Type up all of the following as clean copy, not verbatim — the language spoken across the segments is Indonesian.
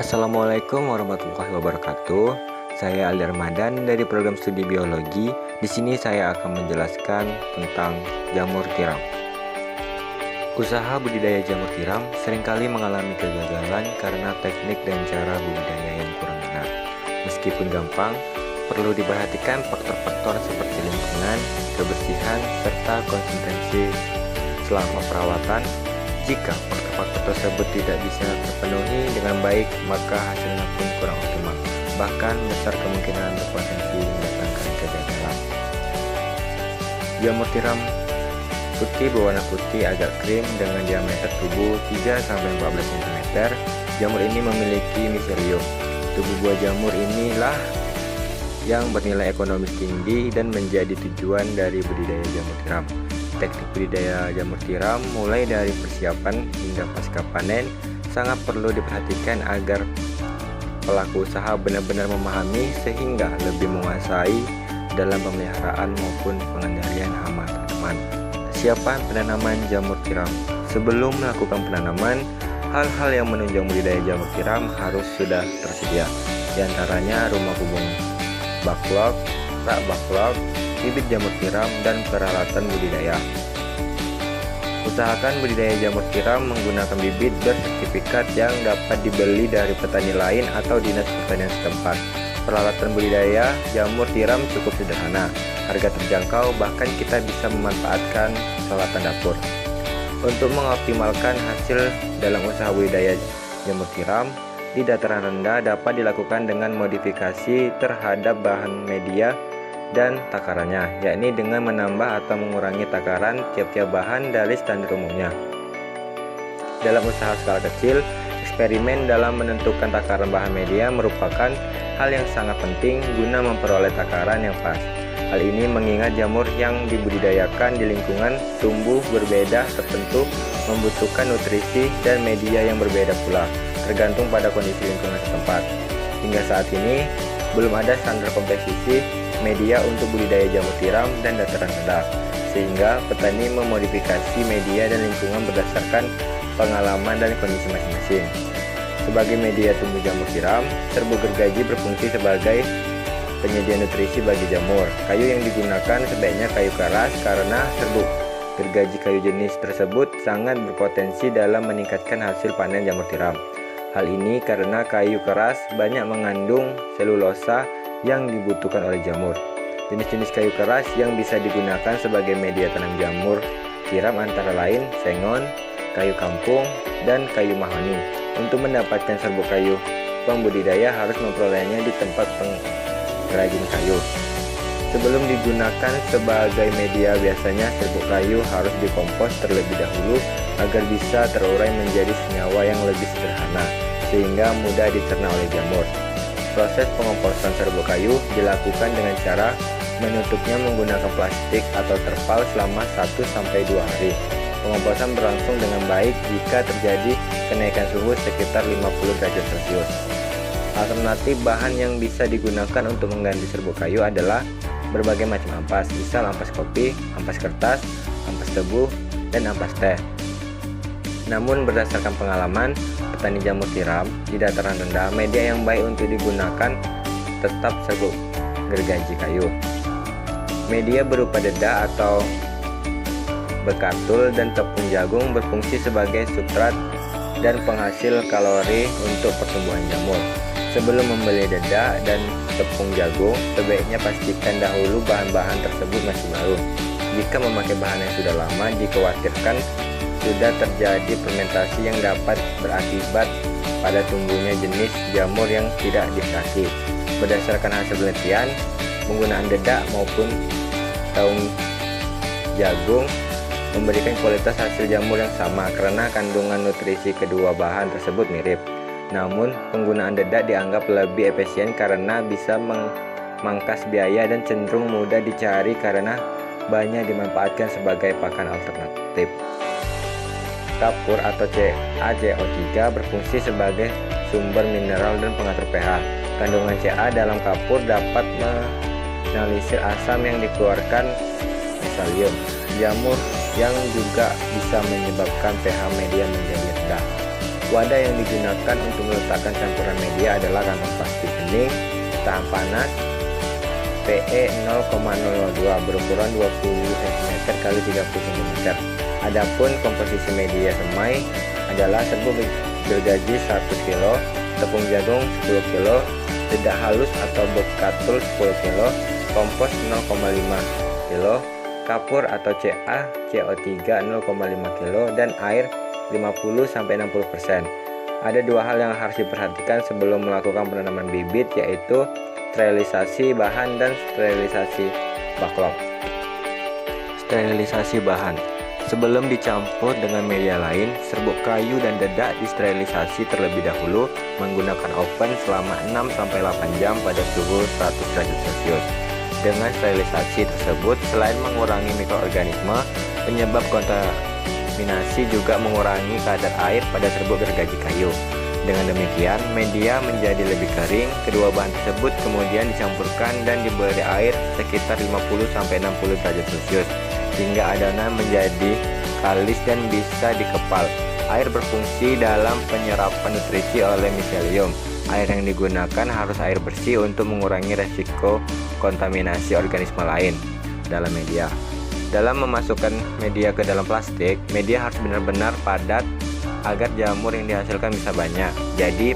Assalamualaikum warahmatullahi wabarakatuh. Saya Ali Ramadan dari program studi biologi. Di sini saya akan menjelaskan tentang jamur tiram. Usaha budidaya jamur tiram seringkali mengalami kegagalan karena teknik dan cara budidaya yang kurang benar. Meskipun gampang, perlu diperhatikan faktor-faktor seperti lingkungan, kebersihan, serta konsistensi selama perawatan. Jika faktor-faktor tersebut tidak bisa terpenuhi dengan baik, maka hasilnya pun kurang optimal. Bahkan besar kemungkinan berpotensi mendatangkan kegagalan. Jamur tiram putih berwarna putih agak krim dengan diameter tubuh 3-14 cm. Jamur ini memiliki miselium. Tubuh buah jamur inilah yang bernilai ekonomis tinggi dan menjadi tujuan dari budidaya jamur tiram. Teknik budidaya jamur tiram mulai dari persiapan hingga pasca panen sangat perlu diperhatikan agar pelaku usaha benar-benar memahami sehingga lebih menguasai dalam pemeliharaan maupun pengendalian hama tanaman. Persiapan penanaman jamur tiram. Sebelum melakukan penanaman, hal-hal yang menunjang budidaya jamur tiram harus sudah tersedia. Di antaranya rumah hubung backlog, rak backlog, bibit jamur tiram, dan peralatan budidaya. Usahakan budidaya jamur tiram menggunakan bibit bersertifikat yang dapat dibeli dari petani lain atau dinas pertanian setempat. Peralatan budidaya jamur tiram cukup sederhana, harga terjangkau, bahkan kita bisa memanfaatkan peralatan dapur. Untuk mengoptimalkan hasil dalam usaha budidaya jamur tiram di dataran rendah dapat dilakukan dengan modifikasi terhadap bahan media dan takarannya, yakni dengan menambah atau mengurangi takaran tiap-tiap bahan dari standar umumnya. Dalam usaha skala kecil, eksperimen dalam menentukan takaran bahan media merupakan hal yang sangat penting guna memperoleh takaran yang pas. Hal ini mengingat jamur yang dibudidayakan di lingkungan tumbuh berbeda tertentu membutuhkan nutrisi dan media yang berbeda pula, tergantung pada kondisi lingkungan setempat. Hingga saat ini, belum ada standar komposisi media untuk budidaya jamur tiram dan dataran rendah, sehingga petani memodifikasi media dan lingkungan berdasarkan pengalaman dan kondisi masing-masing. Sebagai media tumbuh jamur tiram, serbuk gergaji berfungsi sebagai penyedia nutrisi bagi jamur. Kayu yang digunakan sebaiknya kayu keras karena serbuk gergaji kayu jenis tersebut sangat berpotensi dalam meningkatkan hasil panen jamur tiram. Hal ini karena kayu keras banyak mengandung selulosa yang dibutuhkan oleh jamur. Jenis-jenis kayu keras yang bisa digunakan sebagai media tanam jamur tiram antara lain sengon, kayu kampung, dan kayu mahoni. Untuk mendapatkan serbuk kayu, pembudidaya harus memperolehnya di tempat pengrajin kayu. Sebelum digunakan sebagai media, biasanya serbuk kayu harus dikompos terlebih dahulu agar bisa terurai menjadi senyawa yang lebih sederhana, sehingga mudah dicerna oleh jamur. Proses pengomposan serbuk kayu dilakukan dengan cara menutupnya menggunakan plastik atau terpal selama 1-2 hari. Pengomposan berlangsung dengan baik jika terjadi kenaikan suhu sekitar 50 derajat Celcius. Alternatif bahan yang bisa digunakan untuk mengganti serbuk kayu adalah berbagai macam ampas, misal ampas kopi, ampas kertas, ampas tebu, dan ampas teh. Namun berdasarkan pengalaman petani jamur tiram di dataran rendah, media yang baik untuk digunakan tetap serbuk gergaji kayu. Media berupa dedak atau bekatul dan tepung jagung berfungsi sebagai substrat dan penghasil kalori untuk pertumbuhan jamur. Sebelum membeli dedak dan tepung jagung, sebaiknya pastikan dahulu bahan-bahan tersebut masih baru. Jika memakai bahan yang sudah lama, dikhawatirkan sudah terjadi fermentasi yang dapat berakibat pada tumbuhnya jenis jamur yang tidak diseraki. Berdasarkan hasil penelitian, penggunaan dedak maupun daun jagung memberikan kualitas hasil jamur yang sama karena kandungan nutrisi kedua bahan tersebut mirip. Namun, penggunaan dedak dianggap lebih efisien karena bisa memangkas biaya dan cenderung mudah dicari karena banyak dimanfaatkan sebagai pakan alternatif. Kapur atau CaCO3 berfungsi sebagai sumber mineral dan pengatur pH. Kandungan Ca dalam kapur dapat menetralisir asam yang dikeluarkan miselium jamur yang juga bisa menyebabkan pH media menjadi rendah. Wadah yang digunakan untuk meletakkan campuran media adalah kantong plastik bening tahan panas PE 0,002 berukuran 20 cm x 30 cm. Adapun komposisi media semai adalah serbuk gergaji 100 kg, tepung jagung 10 kg, dedak halus atau bekatul 10 kg, kompos 0,5 kg, kapur atau Ca CO3 0,5 kg, dan air 50-60%. Ada dua hal yang harus diperhatikan sebelum melakukan penanaman bibit, yaitu sterilisasi bahan dan sterilisasi backlog. Sterilisasi bahan. Sebelum dicampur dengan media lain, serbuk kayu dan dedak disterilisasi terlebih dahulu menggunakan oven selama 6-8 jam pada suhu 100 derajat Celcius. Dengan sterilisasi tersebut, selain mengurangi mikroorganisme, penyebab kontaminasi juga mengurangi kadar air pada serbuk gergaji kayu. Dengan demikian, media menjadi lebih kering. Kedua bahan tersebut kemudian dicampurkan dan diberi air sekitar 50-60 derajat Celcius hingga adonan menjadi kalis dan bisa dikepal. Air berfungsi dalam penyerapan nutrisi oleh miselium. Air yang digunakan harus air bersih untuk mengurangi resiko kontaminasi organisme lain dalam media. Dalam memasukkan media ke dalam plastik, media harus benar-benar padat agar jamur yang dihasilkan bisa banyak. Jadi,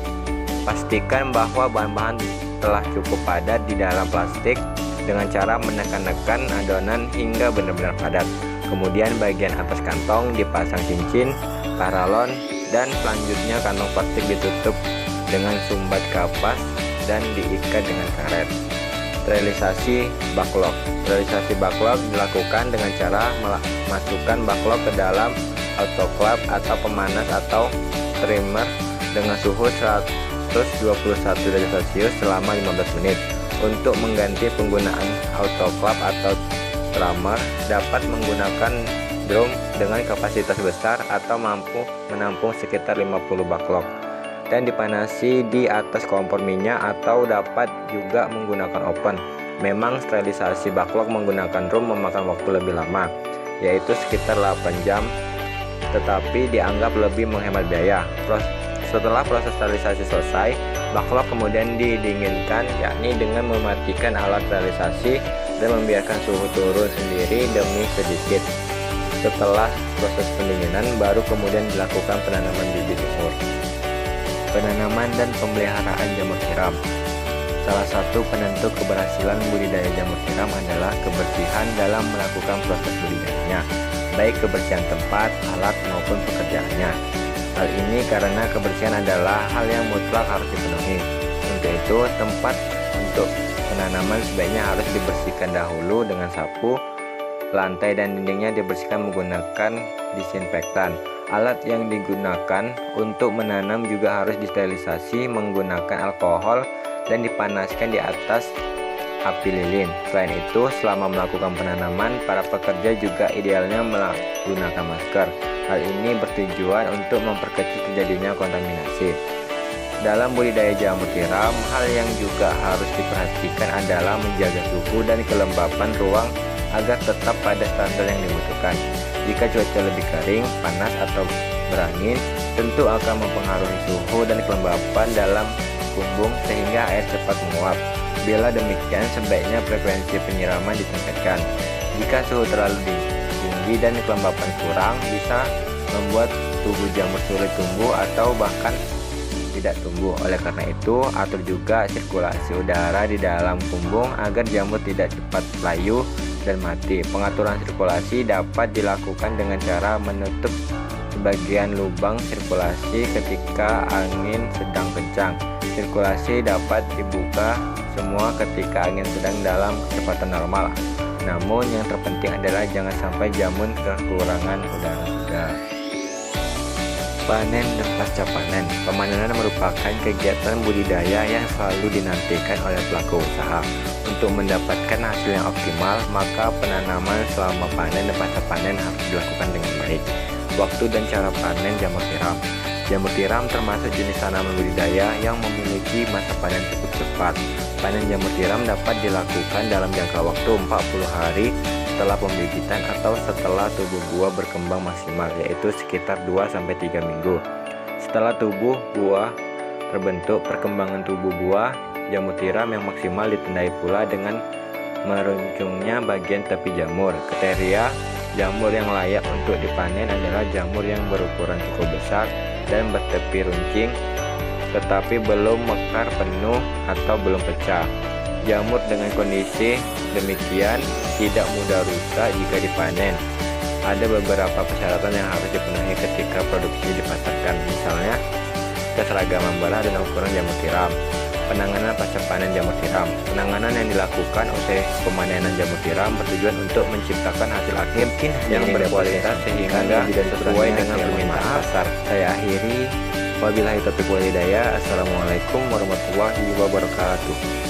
pastikan bahwa bahan-bahan telah cukup padat di dalam plastik dengan cara menekan-nekan adonan hingga benar-benar padat. Kemudian bagian atas kantong dipasang cincin, paralon, dan selanjutnya kantong plastik ditutup dengan sumbat kapas dan diikat dengan karet. Sterilisasi backlog. Sterilisasi backlog dilakukan dengan cara memasukkan backlog ke dalam autoclave atau pemanas atau steamer dengan suhu 121 derajat Celcius selama 15 menit. Untuk mengganti penggunaan autoclave atau steamer, dapat menggunakan drum dengan kapasitas besar atau mampu menampung sekitar 50 backlog dan dipanasi di atas kompor minyak, atau dapat juga menggunakan oven. Memang sterilisasi backlog menggunakan drum memakan waktu lebih lama, yaitu sekitar 8 jam, tetapi dianggap lebih menghemat biaya. Setelah proses sterilisasi selesai, backlog kemudian didinginkan, yakni dengan mematikan alat sterilisasi dan membiarkan suhu turun sendiri demi sedikit. Setelah proses pendinginan, baru kemudian dilakukan penanaman bibit jamur. Penanaman dan pemeliharaan jamur tiram. Salah satu penentu keberhasilan budidaya jamur tiram adalah kebersihan dalam melakukan proses budidayanya, baik kebersihan tempat, alat, maupun pekerjaannya. Hal ini karena kebersihan adalah hal yang mutlak harus dipenuhi. Untuk itu, tempat untuk penanaman sebaiknya harus dibersihkan dahulu dengan sapu. Lantai dan dindingnya dibersihkan menggunakan disinfektan. Alat yang digunakan untuk menanam juga harus disterilisasi menggunakan alkohol dan dipanaskan di atas api lilin. Selain itu, selama melakukan penanaman, para pekerja juga idealnya menggunakan masker. Hal ini bertujuan untuk memperkecil terjadinya kontaminasi. Dalam budidaya jamur tiram, hal yang juga harus diperhatikan adalah menjaga suhu dan kelembapan ruang agar tetap pada standar yang dibutuhkan. Jika cuaca lebih kering, panas, atau berangin, tentu akan mempengaruhi suhu dan kelembapan dalam kumbung sehingga air cepat menguap. Bila demikian, sebaiknya frekuensi penyiraman ditingkatkan. Jika suhu terlalu tinggi dan kelembapan kurang, bisa membuat tubuh jamur sulit tumbuh atau bahkan tidak tumbuh. Oleh karena itu, atur juga sirkulasi udara di dalam kumbung agar jamur tidak cepat layu dan mati. Pengaturan sirkulasi dapat dilakukan dengan cara menutup sebagian lubang sirkulasi ketika angin sedang kencang. Sirkulasi dapat dibuka semua ketika angin sedang dalam kecepatan normal. Namun yang terpenting adalah jangan sampai jamur kekurangan udara. Panen dan pasca panen. Pemanenan merupakan kegiatan budidaya yang selalu dinantikan oleh pelaku usaha. Untuk mendapatkan hasil yang optimal, maka penanaman selama panen dan pasca panen harus dilakukan dengan baik. Waktu dan cara panen jamur tiram. Jamur tiram termasuk jenis tanaman budidaya yang memiliki masa panen cukup cepat. Panen jamur tiram dapat dilakukan dalam jangka waktu 40 hari setelah pembibitan atau setelah tubuh buah berkembang maksimal, yaitu sekitar 2-3 minggu. Setelah tubuh buah terbentuk, perkembangan tubuh buah jamur tiram yang maksimal ditandai pula dengan meruncungnya bagian tepi jamur. Kriteria jamur yang layak untuk dipanen adalah jamur yang berukuran cukup besar dan bertepi runcing tetapi belum mekar penuh atau belum pecah. Jamur dengan kondisi demikian tidak mudah rusak jika dipanen. Ada beberapa persyaratan yang harus dipenuhi ketika produksi dipasarkan, misalnya keseragaman belah dan ukuran jamur tiram. Penanganan pasca panen jamur tiram. Penanganan yang dilakukan usai pemanenan jamur tiram bertujuan untuk menciptakan hasil akhir yang berkualitas sehingga sesuai dengan permintaan pasar. Saya akhiri. Wabillahi taufiq wal hidayah. Assalamualaikum warahmatullahi wabarakatuh.